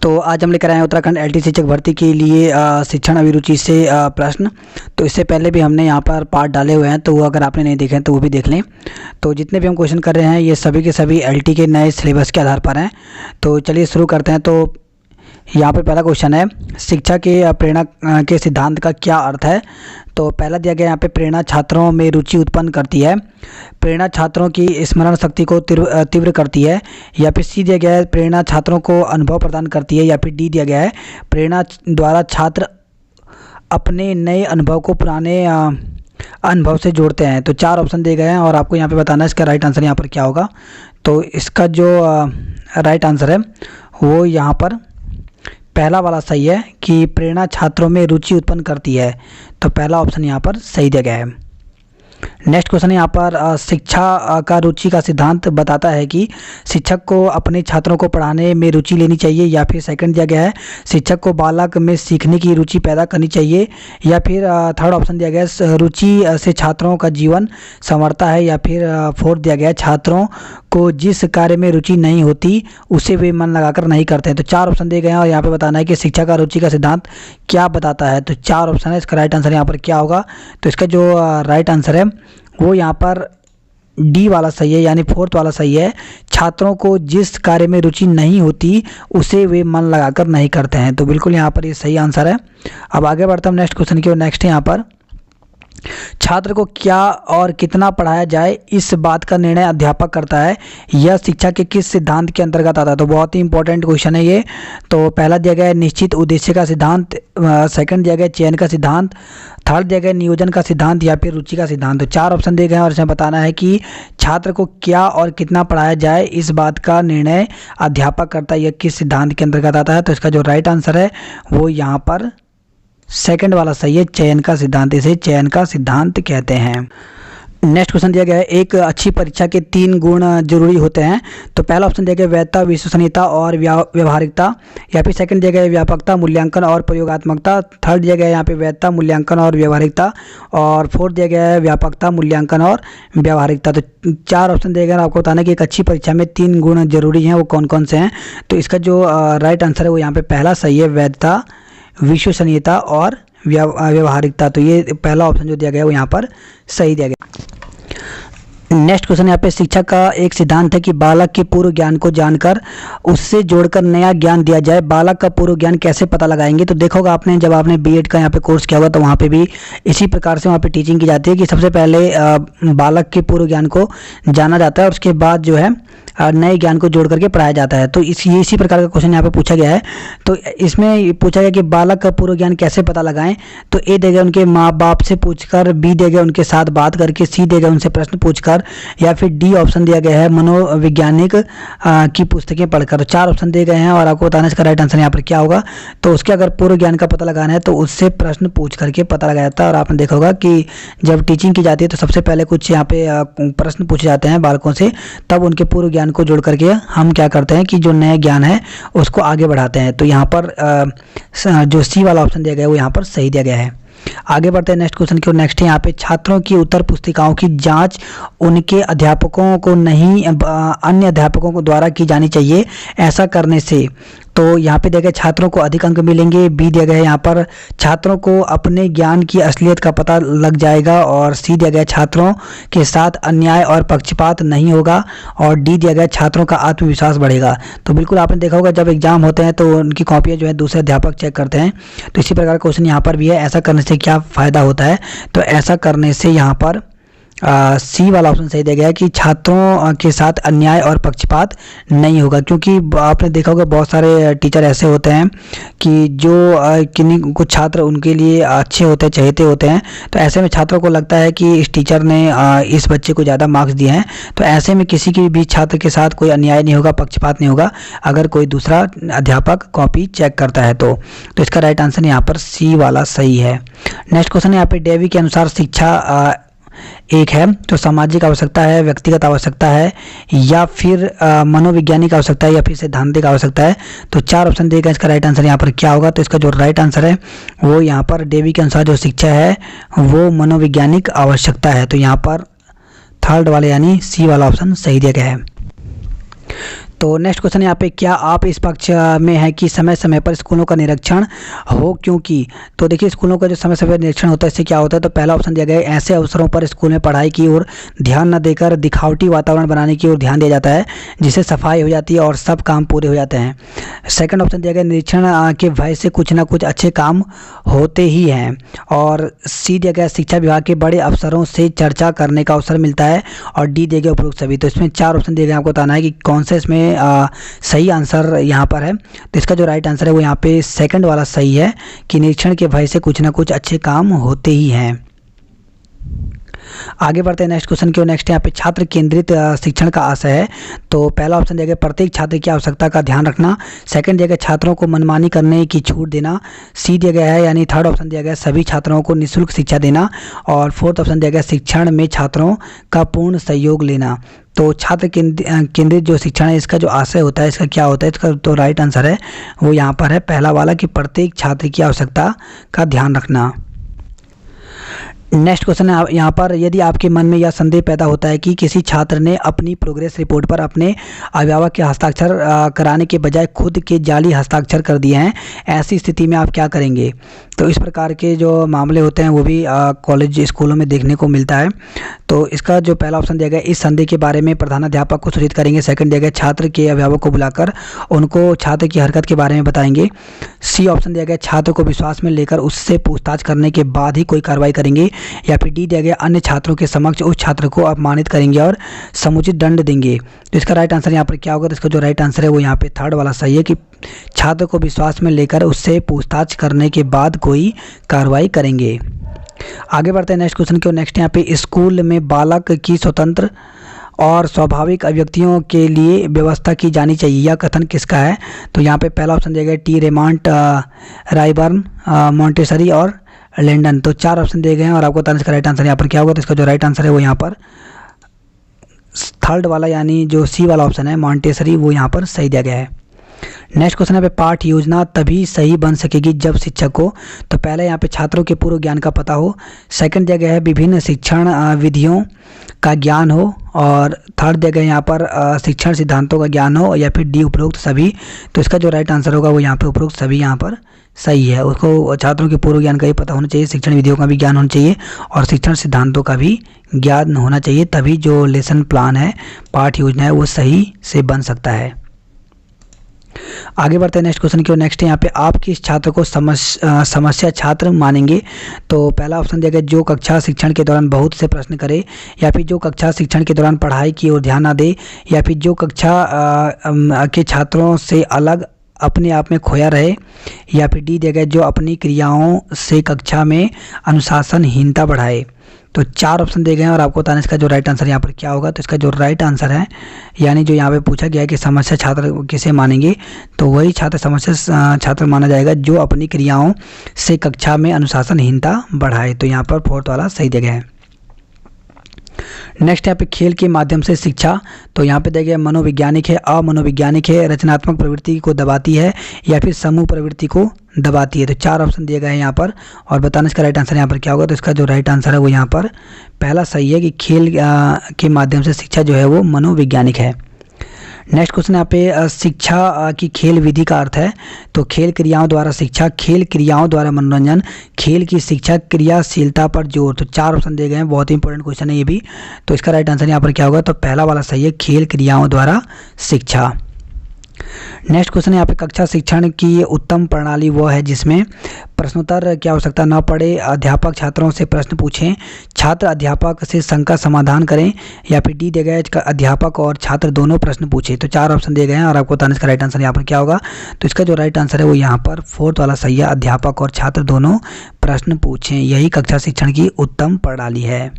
तो आज हम लेकर आए हैं उत्तराखंड एलटी शिक्षक भर्ती के लिए शिक्षण अभिरुचि से प्रश्न। तो इससे पहले भी हमने यहाँ पर पार्ट डाले हुए हैं, तो वो अगर आपने नहीं देखे हैं तो वो भी देख लें। तो जितने भी हम क्वेश्चन कर रहे हैं ये सभी के सभी एलटी के नए सिलेबस के आधार पर हैं। तो चलिए शुरू करते हैं। तो यहाँ पर पहला क्वेश्चन है, शिक्षा के प्रेरणा के सिद्धांत का क्या अर्थ है। तो पहला दिया गया यहाँ पे, प्रेरणा छात्रों में रुचि उत्पन्न करती है। प्रेरणा छात्रों की स्मरण शक्ति को तीव्र करती है। या फिर सी दिया गया है, प्रेरणा छात्रों को अनुभव प्रदान करती है। या फिर डी दिया गया है, प्रेरणा द्वारा छात्र अपने नए अनुभव को पुराने अनुभव से जोड़ते हैं। तो चार ऑप्शन दिए गए हैं और आपको यहाँ पे बताना है इसका राइट आंसर यहाँ पर क्या होगा। तो इसका जो राइट आंसर है वो यहाँ पर पहला वाला सही है कि प्रेरणा छात्रों में रुचि उत्पन्न करती है। तो पहला ऑप्शन यहाँ पर सही दिया गया है। नेक्स्ट क्वेश्चन है यहाँ पर, शिक्षा का रुचि का सिद्धांत बताता है कि शिक्षक को अपने छात्रों को पढ़ाने में रुचि लेनी चाहिए। या फिर सेकंड दिया गया है, शिक्षक को बालक में सीखने की रुचि पैदा करनी चाहिए। या फिर थर्ड ऑप्शन दिया गया है, रुचि से छात्रों का जीवन संवरता है। या फिर फोर्थ दिया गया है, छात्रों को जिस कार्य में रुचि नहीं होती उसे वे मन लगाकर नहीं करते हैं। तो चार ऑप्शन दिए गए हैं और यहाँ पे बताना है कि शिक्षा का रुचि का सिद्धांत क्या बताता है। तो चार ऑप्शन है, इसका राइट आंसर यहाँ पर क्या होगा। तो इसका जो राइट आंसर है वो यहाँ पर डी वाला सही है, यानी फोर्थ वाला सही है। छात्रों को जिस कार्य में रुचि नहीं होती उसे वे मन लगाकर नहीं करते हैं। तो बिल्कुल यहाँ पर ये सही आंसर है। अब आगे बढ़ते हैं नेक्स्ट क्वेश्चन की ओर। नेक्स्ट है यहाँ पर, छात्र को क्या और कितना पढ़ाया जाए इस बात का निर्णय अध्यापक करता है। यह शिक्षा के किस सिद्धांत के अंतर्गत आता है। तो बहुत ही इंपॉर्टेंट क्वेश्चन है ये। तो पहला दिया गया है निश्चित उद्देश्य का सिद्धांत, सेकंड दिया गया चयन का सिद्धांत, थर्ड दिया गया नियोजन का सिद्धांत, या फिर रुचि का सिद्धांत। तो चार ऑप्शन दिए गए हैं और इसमें बताना है कि छात्र को क्या और कितना पढ़ाया जाए इस बात का निर्णय अध्यापक करता है, यह किस सिद्धांत के अंतर्गत आता है। तो इसका जो राइट आंसर है वो यहाँ पर सेकंड वाला सही है, चयन का सिद्धांत। इसे चयन का सिद्धांत कहते हैं। नेक्स्ट क्वेश्चन दिया गया है, एक अच्छी परीक्षा के 3 गुण जरूरी होते हैं। तो पहला ऑप्शन दिया गया वैधता, विश्वसनीयता और व्यवहारिकता। या फिर सेकंड दिया गया व्यापकता, मूल्यांकन और प्रयोगात्मकता। थर्ड दिया गया यहाँ पे वैधता, मूल्यांकन और व्यवहारिकता। और फोर्थ दिया गया है व्यापकता, मूल्यांकन और व्यवहारिकता। तो चार ऑप्शन दिए गए हैं, आपको बताना है कि एक अच्छी परीक्षा में 3 गुण जरूरी हैं, वो कौन कौन से हैं। तो इसका जो राइट आंसर है वो यहाँ पे पहला सही है, वैधता, विश्वसनीयता और व्यवहारिकता। तो ये पहला ऑप्शन जो दिया गया है वो यहाँ पर सही दिया गया। नेक्स्ट क्वेश्चन यहाँ पे, शिक्षा का एक सिद्धांत है कि बालक के पूर्व ज्ञान को जानकर उससे जोड़कर नया ज्ञान दिया जाए। बालक का पूर्व ज्ञान कैसे पता लगाएंगे। तो देखोगा आपने जब आपने बीएड का यहाँ पे कोर्स किया होगा तो वहाँ पे भी इसी प्रकार से वहाँ पे टीचिंग की जाती है कि सबसे पहले बालक के पूर्व ज्ञान को जाना जाता है और उसके बाद जो है नए ज्ञान को जोड़ करके पढ़ाया जाता है। तो इसी प्रकार का क्वेश्चन यहाँ पे पूछा गया है। तो इसमें पूछा गया कि बालक का पूर्व ज्ञान कैसे पता लगाएं। तो ए देगा उनके माँ बाप से पूछकर, बी देगा उनके साथ बात करके, सी देगा उनसे प्रश्न पूछकर, या फिर डी ऑप्शन दिया गया है मनोवैज्ञानिक की पुस्तकें पढ़कर। तो चार ऑप्शन दिए गए हैं और आपको बताना इसका राइट आंसर यहाँ पर क्या होगा। तो उसके अगर पूर्व ज्ञान का पता लगाना है तो उससे प्रश्न पूछ करके पता लगाया जाता है। और आपने देखा होगा कि जब टीचिंग की जाती है तो सबसे पहले कुछ यहाँ पे प्रश्न पूछे जाते हैं बालकों से, तब उनके पूर्व ज्ञान को जोड़ करके हम क्या करते हैं कि जो नया ज्ञान है उसको आगे बढ़ाते हैं। तो यहाँ पर जो सी वाला ऑप्शन दिया गया है वो यहाँ पर सही दिया गया है। आगे बढ़ते हैं नेक्स्ट क्वेश्चन की ओर। नेक्स्ट है यहाँ पे, छात्रों की उत्तर पुस्तिकाओं की जांच उनके अध्यापकों को नहीं अन्य अध्यापकों को द्वारा की जानी चाहिए। ऐसा करने से तो यहाँ पे दिया गया छात्रों को अधिक अंक मिलेंगे। बी दिया गया है यहाँ पर छात्रों को अपने ज्ञान की असलियत का पता लग जाएगा। और सी दिया गया छात्रों के साथ अन्याय और पक्षपात नहीं होगा। और डी दिया गया छात्रों का आत्मविश्वास बढ़ेगा। तो बिल्कुल आपने देखा होगा जब एग्जाम होते हैं तो उनकी कॉपियाँ जो है दूसरे अध्यापक चेक करते हैं। तो इसी प्रकार का क्वेश्चन यहाँ पर भी है, ऐसा करने से क्या फ़ायदा होता है। तो ऐसा करने से यहाँ पर सी वाला ऑप्शन सही दिया गया है कि छात्रों के साथ अन्याय और पक्षपात नहीं होगा। क्योंकि आपने देखा होगा बहुत सारे टीचर ऐसे होते हैं कि जो किन्हीं कुछ छात्र उनके लिए अच्छे होते हैं, चहेते होते हैं। तो ऐसे में छात्रों को लगता है कि इस टीचर ने इस बच्चे को ज़्यादा मार्क्स दिए हैं। तो ऐसे में किसी के भी छात्र के साथ कोई अन्याय नहीं होगा, पक्षपात नहीं होगा अगर कोई दूसरा अध्यापक कॉपी चेक करता है। तो इसका राइट आंसर यहाँ पर सी वाला सही है। नेक्स्ट क्वेश्चन यहाँ पे, डेवी के अनुसार शिक्षा एक है तो सामाजिक आवश्यकता है, व्यक्तिगत आवश्यकता है, या फिर मनोवैज्ञानिक आवश्यकता है, या फिर सैद्धांतिक आवश्यकता है। तो चार ऑप्शन दिए गए, इसका राइट आंसर यहाँ पर क्या होगा। तो इसका जो राइट आंसर है वो यहाँ पर डेवी के अनुसार जो शिक्षा है वो मनोवैज्ञानिक आवश्यकता है। तो यहाँ पर थर्ड वाले यानी सी वाला ऑप्शन सही दिया गया है। तो नेक्स्ट क्वेश्चन यहाँ पे, क्या आप इस पक्ष में है कि समय समय पर स्कूलों का निरीक्षण हो, क्योंकि? तो देखिए, स्कूलों का जो समय समय पर निरीक्षण होता है इससे क्या होता है, तो पहला ऑप्शन दिया गया है, ऐसे अवसरों पर स्कूल में पढ़ाई की ओर ध्यान न देकर दिखावटी वातावरण बनाने की ओर ध्यान दिया जाता है, जिससे सफाई हो जाती है और सब काम पूरे हो जाते हैं। सेकंड ऑप्शन दिया गया, निरीक्षण के भय से कुछ ना कुछ अच्छे काम होते ही हैं। और सी दिया गया, शिक्षा विभाग के बड़े अफसरों से चर्चा करने का अवसर मिलता है। और डी दिया गया, उपरोक्त सभी। तो इसमें 4 ऑप्शन दिए गए, आपको बताना है कि कौन से इसमें सही आंसर यहाँ पर है। तो इसका जो राइट आंसर है वो यहाँ पे सेकंड वाला सही है कि निरीक्षण के भय से कुछ ना कुछ अच्छे काम होते ही हैं। आगे बढ़ते हैं नेक्स्ट क्वेश्चन की ओर। नेक्स्ट यहाँ पे, छात्र केंद्रित शिक्षण का आशय है। तो पहला ऑप्शन दिया गया, प्रत्येक छात्र की आवश्यकता का ध्यान रखना। सेकंड दिया गया, छात्रों को मनमानी करने की छूट देना। सी दिया गया है, यानी थर्ड ऑप्शन दिया गया, सभी छात्रों को निःशुल्क शिक्षा देना। और फोर्थ ऑप्शन दिया गया, शिक्षण में छात्रों का पूर्ण सहयोग लेना। तो छात्र केंद्रित जो शिक्षण है, इसका जो आशय होता है, इसका क्या होता है, इसका तो राइट आंसर है वो यहाँ पर है पहला वाला कि प्रत्येक छात्र की आवश्यकता का ध्यान रखना। नेक्स्ट क्वेश्चन है यहाँ पर, यदि आपके मन में यह संदेह पैदा होता है कि किसी छात्र ने अपनी प्रोग्रेस रिपोर्ट पर अपने अभिभावक के हस्ताक्षर कराने के बजाय खुद के जाली हस्ताक्षर कर दिए हैं, ऐसी स्थिति में आप क्या करेंगे? तो इस प्रकार के जो मामले होते हैं वो भी कॉलेज स्कूलों में देखने को मिलता है। तो इसका जो पहला ऑप्शन दिया गया, इस संदेह के बारे में प्रधानाध्यापक को सूचित करेंगे। सेकंड दिया गया, छात्र के अभिभावक को बुलाकर उनको छात्र की हरकत के बारे में बताएंगे। सी ऑप्शन दिया गया, छात्र को विश्वास में लेकर उससे पूछताछ करने के बाद ही कोई कार्रवाई करेंगे। या फिर डी दिया गया, अन्य छात्रों के समक्ष उस छात्र को अपमानित करेंगे और समुचित दंड देंगे। तो इसका राइट आंसर यहाँ पर क्या होगा? तो इसका जो राइट आंसर है वो यहाँ पे थर्ड वाला सही है कि छात्र को विश्वास में लेकर उससे पूछताछ करने के बाद कोई कार्रवाई करेंगे। आगे बढ़ते हैं नेक्स्ट क्वेश्चन की ओर। नेक्स्ट यहाँ पे, स्कूल में बालक की स्वतंत्र और स्वाभाविक अभिव्यक्तियों के लिए व्यवस्था की जानी चाहिए, यह कथन किसका है? तो यहाँ पे पहला ऑप्शन दिया गया, टी रेमांड, रायबर्न, मॉन्टेसरी और लैंडन। तो 4 ऑप्शन दिए गए हैं और आपको बताना इसका राइट आंसर यहाँ पर क्या होगा। तो इसका जो राइट आंसर है वो यहाँ पर थर्ड वाला, यानी जो सी वाला ऑप्शन है मॉन्टेसरी, वो यहाँ पर सही दिया गया है। नेक्स्ट क्वेश्चन है पे, पाठ योजना तभी सही बन सकेगी जब शिक्षक को। तो पहले यहाँ पे छात्रों के पूर्व ज्ञान का पता हो। सेकंड दिया गया है, विभिन्न शिक्षण विधियों का ज्ञान हो। और थर्ड दिया गया यहाँ पर शिक्षण सिद्धांतों का ज्ञान हो। या फिर डी, उपरोक्त सभी। तो इसका जो राइट आंसर होगा वो यहाँ पे उपरोक्त सभी यहाँ पर सही है। उसको छात्रों के पूर्व ज्ञान का भी पता होना चाहिए, शिक्षण विधियों का भी ज्ञान होना चाहिए और शिक्षण सिद्धांतों का भी ज्ञान होना चाहिए, तभी जो लेसन प्लान है, पाठ योजना है, वो सही से बन सकता है। आगे बढ़ते हैं नेक्स्ट क्वेश्चन की ओर। नेक्स्ट यहाँ पे, आप किस छात्र को समस्या छात्र मानेंगे? तो पहला ऑप्शन दिया गया, जो कक्षा शिक्षण के दौरान बहुत से प्रश्न करे। या फिर जो कक्षा शिक्षण के दौरान पढ़ाई की ओर ध्यान ना दे। या फिर जो कक्षा के छात्रों से अलग अपने आप में खोया रहे। या फिर डी दिया गया, जो अपनी क्रियाओं से कक्षा में अनुशासनहीनता बढ़ाए। तो 4 ऑप्शन दिए गए हैं और आपको बताना इसका जो राइट आंसर यहाँ पर क्या होगा। तो इसका जो राइट आंसर है, यानी जो यहाँ पे पूछा गया है कि समस्या छात्र किसे मानेंगे, तो वही छात्र समस्या छात्र माना जाएगा जो अपनी क्रियाओं से कक्षा में अनुशासनहीनता बढ़ाए। तो यहाँ पर फोर्थ वाला सही दिया गया है। नेक्स्ट यहाँ पे, खेल के माध्यम से शिक्षा। तो यहाँ पे देखिए, मनोवैज्ञानिक है, अमनोवैज्ञानिक है, रचनात्मक प्रवृत्ति को दबाती है या फिर समूह प्रवृत्ति को दबाती है। तो 4 ऑप्शन दिए गए हैं यहाँ पर और बताना इसका राइट आंसर यहाँ पर क्या होगा। तो इसका जो राइट आंसर है वो यहाँ पर पहला सही है कि खेल के माध्यम से शिक्षा जो है वो मनोवैज्ञानिक है। नेक्स्ट क्वेश्चन यहाँ पे, शिक्षा की खेल विधि का अर्थ है। तो खेल क्रियाओं द्वारा शिक्षा, खेल क्रियाओं द्वारा मनोरंजन, खेल की शिक्षा, क्रियाशीलता पर जोर। तो 4 ऑप्शन दिए गए हैं, बहुत ही इंपॉर्टेंट क्वेश्चन है ये भी। तो इसका राइट आंसर यहाँ पर क्या होगा। तो पहला वाला सही है, खेल क्रियाओं द्वारा शिक्षा। नेक्स्ट क्वेश्चन है यहाँ पे, कक्षा शिक्षण की उत्तम प्रणाली वो है जिसमें प्रश्नोत्तर की आवश्यकता न पड़े, अध्यापक छात्रों से प्रश्न पूछें, छात्र अध्यापक से शंका समाधान करें। या फिर डी दिया गया है, अध्यापक और छात्र दोनों प्रश्न पूछें। तो 4 ऑप्शन दिए गए हैं और आपको बताना इसका राइट आंसर यहाँ पर क्या होगा। तो इसका जो राइट आंसर है वो यहाँ पर फोर्थ वाला सही है, अध्यापक और छात्र दोनों प्रश्न पूछें, यही कक्षा शिक्षण की उत्तम प्रणाली है।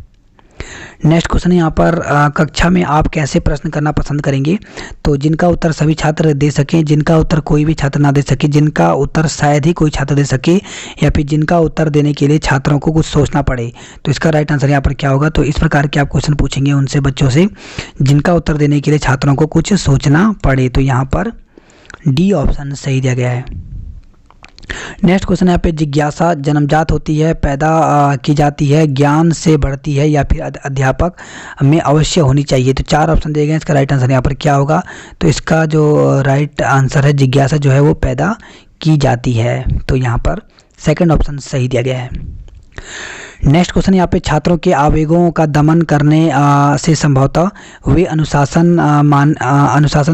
नेक्स्ट क्वेश्चन यहाँ पर, कक्षा में आप कैसे प्रश्न करना पसंद करेंगे? तो जिनका उत्तर सभी छात्र दे सकें, जिनका उत्तर कोई भी छात्र ना दे सके, जिनका उत्तर शायद ही कोई छात्र दे सके, या फिर जिनका उत्तर देने के लिए छात्रों को कुछ सोचना पड़े। तो इसका राइट आंसर यहाँ पर क्या होगा। तो इस प्रकार के आप क्वेश्चन पूछेंगे उनसे बच्चों से, जिनका उत्तर देने के लिए छात्रों को कुछ सोचना पड़े। तो यहाँ पर डी ऑप्शन सही दिया गया है। नेक्स्ट क्वेश्चन है यहाँ पे, जिज्ञासा जन्मजात होती है, पैदा की जाती है, ज्ञान से बढ़ती है या फिर अध्यापक में अवश्य होनी चाहिए। तो 4 ऑप्शन दिए गए हैं, इसका राइट आंसर यहाँ पर क्या होगा? तो इसका जो राइट आंसर है, जिज्ञासा जो है वो पैदा की जाती है। तो यहाँ पर सेकंड ऑप्शन सही दिया गया है। नेक्स्ट क्वेश्चन यहाँ पे, छात्रों के आवेगों का दमन करने से संभवतः वे अनुशासन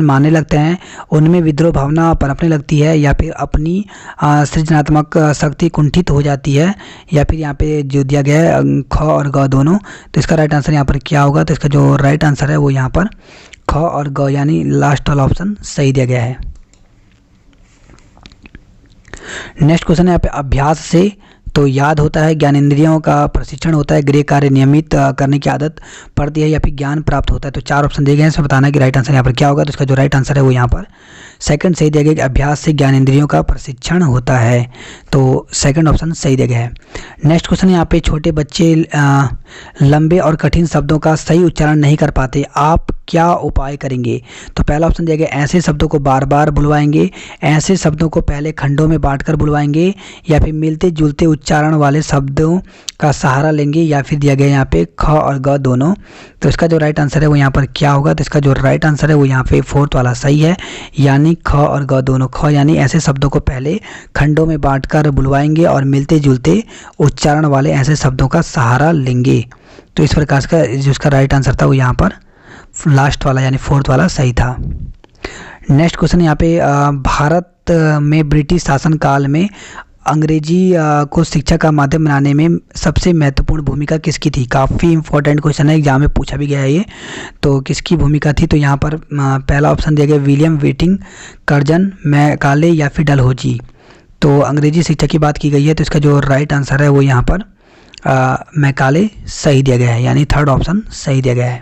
मानने लगते हैं, उनमें विद्रोह भावना पनपने लगती है या फिर अपनी सृजनात्मक शक्ति कुंठित हो जाती है, या फिर यहाँ पे जो दिया गया है ख और ग दोनों। तो इसका राइट आंसर यहाँ पर क्या होगा? तो इसका जो राइट आंसर है वो यहाँ पर ख और ग यानी लास्ट वाला ऑप्शन सही दिया गया है। नेक्स्ट क्वेश्चन है यहाँ पे, अभ्यास से तो याद होता है, ज्ञानेंद्रियों का प्रशिक्षण होता है, गृह कार्य नियमित करने की आदत पड़ती है या फिर ज्ञान प्राप्त होता है। तो 4 ऑप्शन दिए गए हैं, इसमें बताना है कि राइट आंसर यहाँ पर क्या होगा। तो इसका जो राइट आंसर है वो यहाँ पर सेकंड सही दिया गया कि अभ्यास से ज्ञानेंद्रियों का प्रशिक्षण होता है। तो सेकंड ऑप्शन सही दिया गया है। नेक्स्ट क्वेश्चन यहाँ पे, छोटे बच्चे लंबे और कठिन शब्दों का सही उच्चारण नहीं कर पाते, आप क्या उपाय करेंगे? तो पहला ऑप्शन दिया गया, ऐसे शब्दों को बार बार बुलवाएंगे, ऐसे शब्दों को पहले खंडों में बांटकर बुलवाएंगे, या फिर मिलते जुलते उच्चारण वाले शब्दों का सहारा लेंगे, या फिर दिया गया यहाँ पे ख और ग दोनों। तो इसका जो राइट आंसर है वो यहाँ पर क्या होगा? तो इसका जो राइट आंसर है वो यहाँ पे फोर्थ वाला सही है, यानी ख और ग दोनों। ख यानी ऐसे शब्दों को पहले खंडों में बांटकर बुलवाएंगे और मिलते जुलते उच्चारण वाले ऐसे शब्दों का सहारा लेंगे। तो इस प्रकार का जो इसका राइट आंसर था वो यहाँ पर लास्ट वाला यानी फोर्थ वाला सही था। नेक्स्ट क्वेश्चन यहाँ पे, भारत में ब्रिटिश शासन काल में अंग्रेजी को शिक्षा का माध्यम बनाने में सबसे महत्वपूर्ण भूमिका किसकी थी? काफ़ी इंपॉर्टेंट क्वेश्चन है, एग्जाम में पूछा भी गया है ये। तो किसकी भूमिका थी? तो यहाँ पर पहला ऑप्शन दिया गया विलियम व्हिटिंग, कर्जन, मैकाले या फिर डलहौजी। तो अंग्रेजी शिक्षा की बात की गई है, तो इसका जो राइट आंसर है वो यहाँ पर मैकाले सही दिया गया है, यानी थर्ड ऑप्शन सही दिया गया है।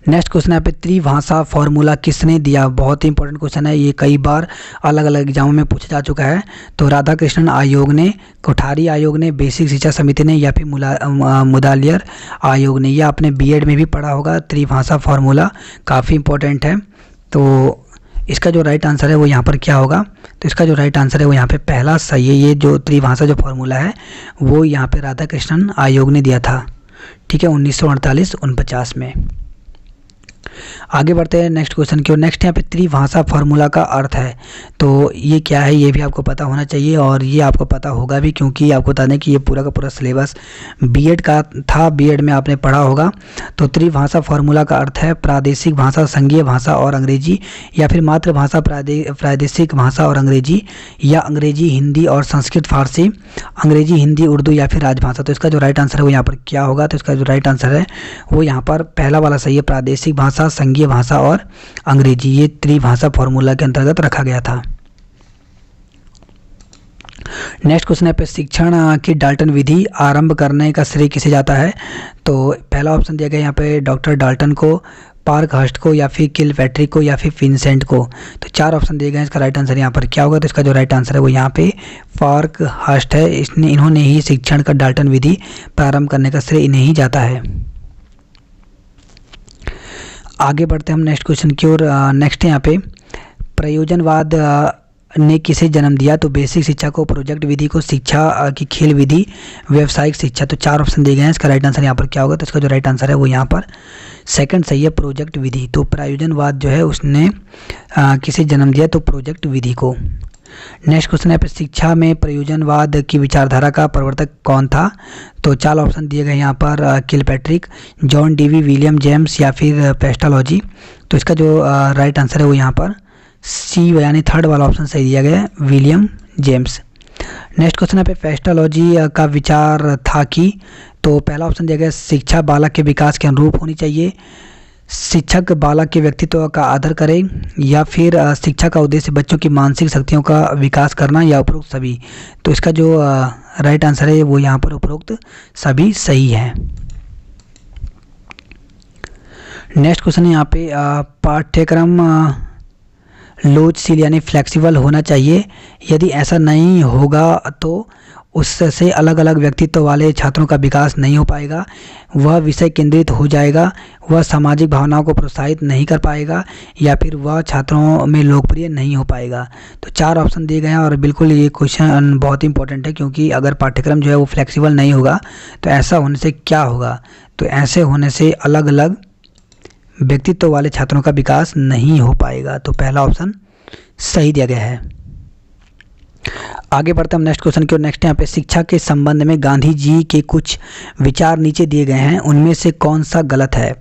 नेक्स्ट क्वेश्चन यहाँ पे, त्रिभाषा फॉर्मूला किसने दिया? बहुत ही इंपॉर्टेंट क्वेश्चन है, ये कई बार अलग अलग एग्जामों में पूछा जा चुका है। तो राधाकृष्णन आयोग ने, कोठारी आयोग ने, बेसिक शिक्षा समिति ने या फिर मुदालियर आयोग ने। यह आपने बीएड में भी पढ़ा होगा, त्रिभाषा फॉर्मूला काफ़ी इंपॉर्टेंट है। तो इसका जो राइट आंसर है वो यहाँ पर क्या होगा? तो इसका जो राइट आंसर है वो यहाँ पे पहला सही है। ये जो त्रिभाषा जो फॉर्मूला है वो यहाँ पे राधाकृष्णन आयोग ने दिया था, ठीक है, 1948-49 में। आगे बढ़ते हैं नेक्स्ट क्वेश्चन की ओर। नेक्स्ट यहाँ पे, त्रिभाषा फार्मूला का अर्थ है, तो ये क्या है ये भी आपको पता होना चाहिए, और ये आपको पता होगा भी, क्योंकि आपको बता दें कि ये पूरा का पूरा सिलेबस बीएड का था, बीएड में आपने पढ़ा होगा। तो त्रिभाषा फार्मूला का अर्थ है प्रादेशिक भाषा, संघीय भाषा और अंग्रेजी, या फिर मातृभाषा प्रादेशिक भाषा और अंग्रेजी, या अंग्रेजी हिंदी और संस्कृत फारसी, अंग्रेजी हिंदी उर्दू या फिर राजभाषा। तो इसका जो राइट आंसर है वो यहाँ पर क्या होगा? तो इसका जो राइट आंसर है वो यहाँ पर पहला वाला सही है, प्रादेशिक भाषा, संघीय भाषा और अंग्रेजी। ये त्रिभाषा फॉर्मूला के अंतर्गत रखा गया था। नेक्स्ट क्वेश्चन है पे, शिक्षण की डाल्टन विधि आरंभ करने का श्रेय किसे जाता है? तो पहला ऑप्शन दिया गया यहाँ पे डॉक्टर डाल्टन को, पार्कहर्स्ट को, या फिर किलपैट्रिक को, या फिर विंसेंट को। तो 4 ऑप्शन दिए गए हैं, इसका राइट आंसर यहाँ पर क्या होगा? तो इसका जो राइट आंसर है वो यहाँ पे पार्कहर्स्ट है। इन्होंने ही शिक्षण का डाल्टन विधि प्रारंभ करने का श्रेय इन्हें ही जाता है। आगे बढ़ते हैं हम नेक्स्ट क्वेश्चन की ओर। नेक्स्ट यहाँ पे, प्रयोजनवाद ने किसे जन्म दिया? तो बेसिक शिक्षा को, प्रोजेक्ट विधि को, शिक्षा की खेल विधि, व्यावसायिक शिक्षा। तो 4 ऑप्शन दिए गए हैं, इसका राइट आंसर यहाँ पर क्या होगा? तो इसका जो राइट आंसर है वो यहाँ पर सेकंड सही है, प्रोजेक्ट विधि। तो प्रयोजनवाद जो है उसने किसे जन्म दिया? तो प्रोजेक्ट विधि को। नेक्स्ट क्वेश्चन है पे, शिक्षा में प्रयोजनवाद की विचारधारा का प्रवर्तक कौन था? तो 4 ऑप्शन दिए गए यहाँ पर Kilpatrick, John Dewey, William James या फिर पेस्टालॉजी। तो इसका जो राइट आंसर है वो यहाँ पर सी यानी थर्ड वाला ऑप्शन सही दिया गया है, विलियम जेम्स। नेक्स्ट क्वेश्चन है पे, पेस्टालॉजी का विचार था कि, तो पहला ऑप्शन दिया गया शिक्षा बालक के विकास के अनुरूप होनी चाहिए, शिक्षक बालक के व्यक्तित्व का आदर करे, या फिर शिक्षा का उद्देश्य बच्चों की मानसिक शक्तियों का विकास करना, या उपरोक्त सभी। तो इसका जो राइट आंसर है वो यहाँ पर उपरोक्त सभी सही है। नेक्स्ट क्वेश्चन यहाँ पे, पाठ्यक्रम लोचशील यानी फ्लेक्सिबल होना चाहिए, यदि ऐसा नहीं होगा तो उससे अलग अलग व्यक्तित्व वाले छात्रों का विकास नहीं हो पाएगा, वह विषय केंद्रित हो जाएगा, वह सामाजिक भावनाओं को प्रोत्साहित नहीं कर पाएगा, या फिर वह छात्रों में लोकप्रिय नहीं हो पाएगा। तो 4 ऑप्शन दिए गए हैं और बिल्कुल ये क्वेश्चन बहुत ही इंपॉर्टेंट है, क्योंकि अगर पाठ्यक्रम जो है वो फ्लेक्सिबल नहीं होगा तो ऐसा होने से क्या होगा, तो ऐसे होने से अलग अलग व्यक्तित्व वाले छात्रों का विकास नहीं हो पाएगा। तो पहला ऑप्शन सही दिया गया है। आगे बढ़ते हम नेक्स्ट क्वेश्चन की ओर। नेक्स्ट यहाँ पे शिक्षा के संबंध में गांधी जी के कुछ विचार नीचे दिए गए हैं, उनमें से कौन सा गलत है।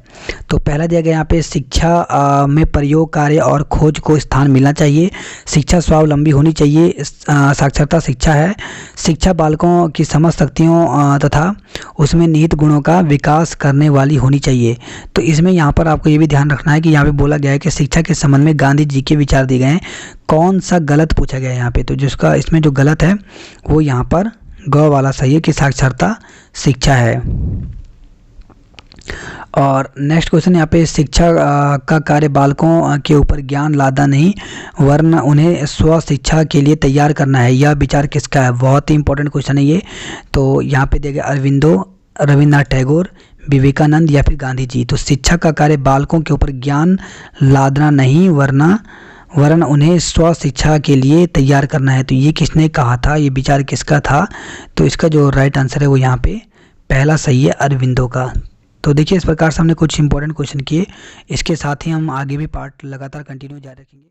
तो पहला दिया गया यहाँ पे शिक्षा में प्रयोग, कार्य और खोज को स्थान मिलना चाहिए, शिक्षा स्वावलंबी होनी चाहिए, साक्षरता शिक्षा है, शिक्षा बालकों की समझ शक्तियों तथा उसमें निहित गुणों का विकास करने वाली होनी चाहिए। तो इसमें यहाँ पर आपको ये भी ध्यान रखना है कि यहाँ पे बोला गया है कि शिक्षा के संबंध में गांधी जी के विचार दिए गए हैं, कौन सा गलत पूछा गया है यहाँ पे। तो जिसका इसमें जो गलत है वो यहाँ पर ग वाला सही है कि साक्षरता शिक्षा है। और नेक्स्ट क्वेश्चन यहाँ पे शिक्षा का कार्य बालकों के ऊपर ज्ञान लादा नहीं वरन उन्हें स्व शिक्षा के लिए तैयार करना है, यह विचार किसका है। बहुत ही इंपॉर्टेंट क्वेश्चन है ये। तो यहाँ पे दिया गया अरविंदो, रविन्द्रनाथ टैगोर, विवेकानंद या फिर गांधी जी। तो शिक्षा का कार्य बालकों के ऊपर ज्ञान लादना नहीं वरन उन्हें स्व शिक्षा के लिए तैयार करना है। तो ये किसने कहा था, ये विचार किसका था। तो इसका जो राइट आंसर है वो यहाँ पे पहला सही है, अरविंदो का। तो देखिए इस प्रकार से हमने कुछ इंपॉर्टेंट क्वेश्चन किए, इसके साथ ही हम आगे भी पार्ट लगातार कंटिन्यू जारी रखेंगे।